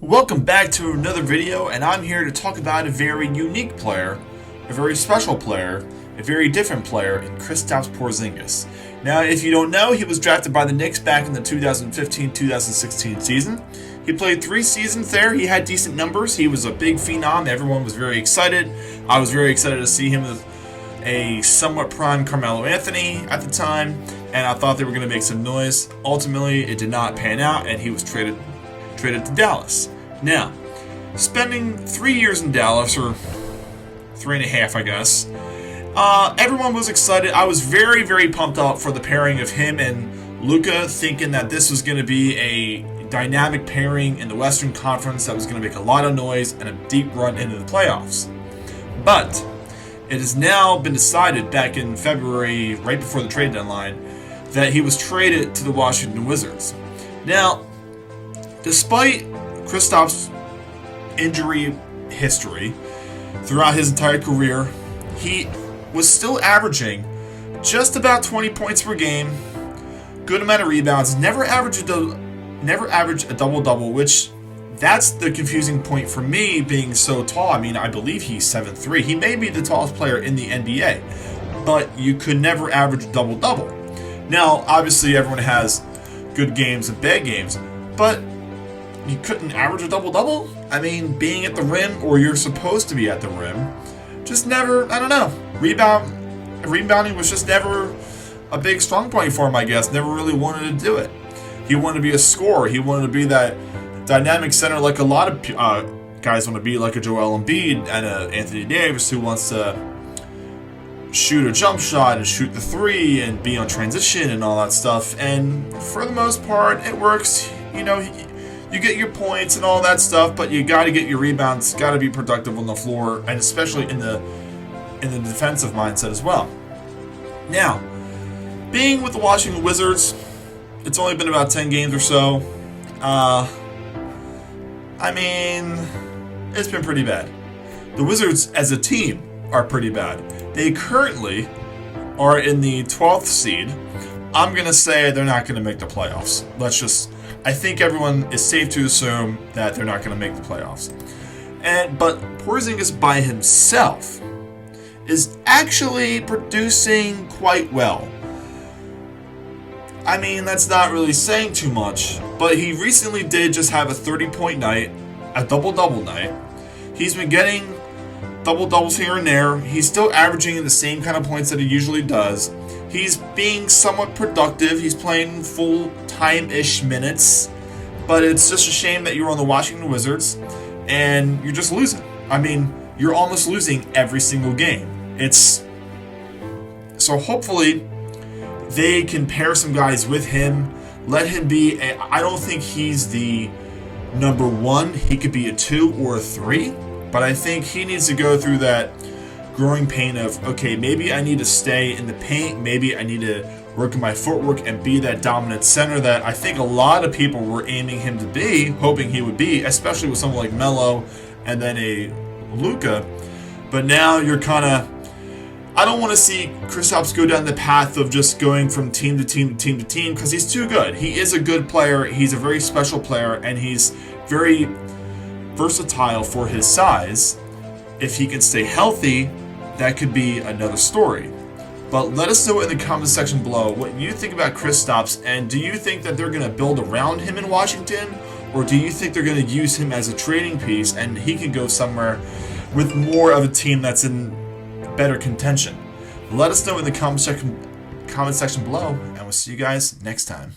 Welcome back to another video, and I'm here to talk about a very unique player, a very special player, a very different player in Kristaps Porzingis. Now, if you don't know, he was drafted by the Knicks back in the 2015-2016 season. He played 3 seasons there. He had decent numbers. He was a big phenom. Everyone was very excited. I was very excited to see him with a somewhat prime Carmelo Anthony at the time, and I thought they were going to make some noise. Ultimately, it did not pan out, and he was traded to Dallas. Now, spending 3 years in Dallas, or 3.5, I guess, everyone was excited. I was very, very pumped up for the pairing of him and Luka, thinking that this was going to be a dynamic pairing in the Western Conference that was going to make a lot of noise and a deep run into the playoffs. But it has now been decided back in February, right before the trade deadline, that he was traded to the Washington Wizards. Now, despite Kristaps' injury history throughout his entire career, he was still averaging just about 20 points per game, good amount of rebounds, never averaged a double-double, which that's the confusing point for me, being so tall. I mean, I believe he's 7'3". He may be the tallest player in the NBA, but you could never average a double-double. Now, obviously, everyone has good games and bad games, but you couldn't average a double-double? I mean, being at the rim, or you're supposed to be at the rim, just never, I don't know. Rebounding was just never a big strong point for him, I guess. Never really wanted to do it. He wanted to be a scorer. He wanted to be that dynamic center like a lot of guys want to be, like a Joel Embiid and a Anthony Davis, who wants to shoot a jump shot and shoot the three and be on transition and all that stuff. And for the most part, it works. You know, you get your points and all that stuff, but you got to get your rebounds, got to be productive on the floor, and especially in the defensive mindset as well. Now, being with the Washington Wizards, it's only been about 10 games or so. I mean, it's been pretty bad. The Wizards as a team are pretty bad. They currently are in the 12th seed. I'm going to say they're not going to make the playoffs. I think everyone is safe to assume that they're not going to make the playoffs. But Porzingis by himself is actually producing quite well. I mean, that's not really saying too much, but he recently did just have a 30-point night, a double-double night. He's been getting double-doubles here and there. He's still averaging the same kind of points that he usually does. He's being somewhat productive. He's playing full-time-ish minutes. But it's just a shame that you're on the Washington Wizards and you're just losing. I mean, you're almost losing every single game. So hopefully they can pair some guys with him. Let him be I don't think he's the number 1. He could be a 2 or a 3. But I think he needs to go through that growing pain of, okay, maybe I need to stay in the paint, maybe I need to work on my footwork and be that dominant center that I think a lot of people were aiming him to be, hoping he would be, especially with someone like Melo and then a Luka. But now you're kind of, I don't want to see Kristaps go down the path of just going from team to team to team to team, because he's too good. He is a good player, he's a very special player, and he's very versatile for his size. If he can stay healthy, that could be another story. But let us know in the comment section below what you think about Kristaps, and do you think that they're going to build around him in Washington, or do you think they're going to use him as a trading piece and he can go somewhere with more of a team that's in better contention? Let us know in the comment section below, and we'll see you guys next time.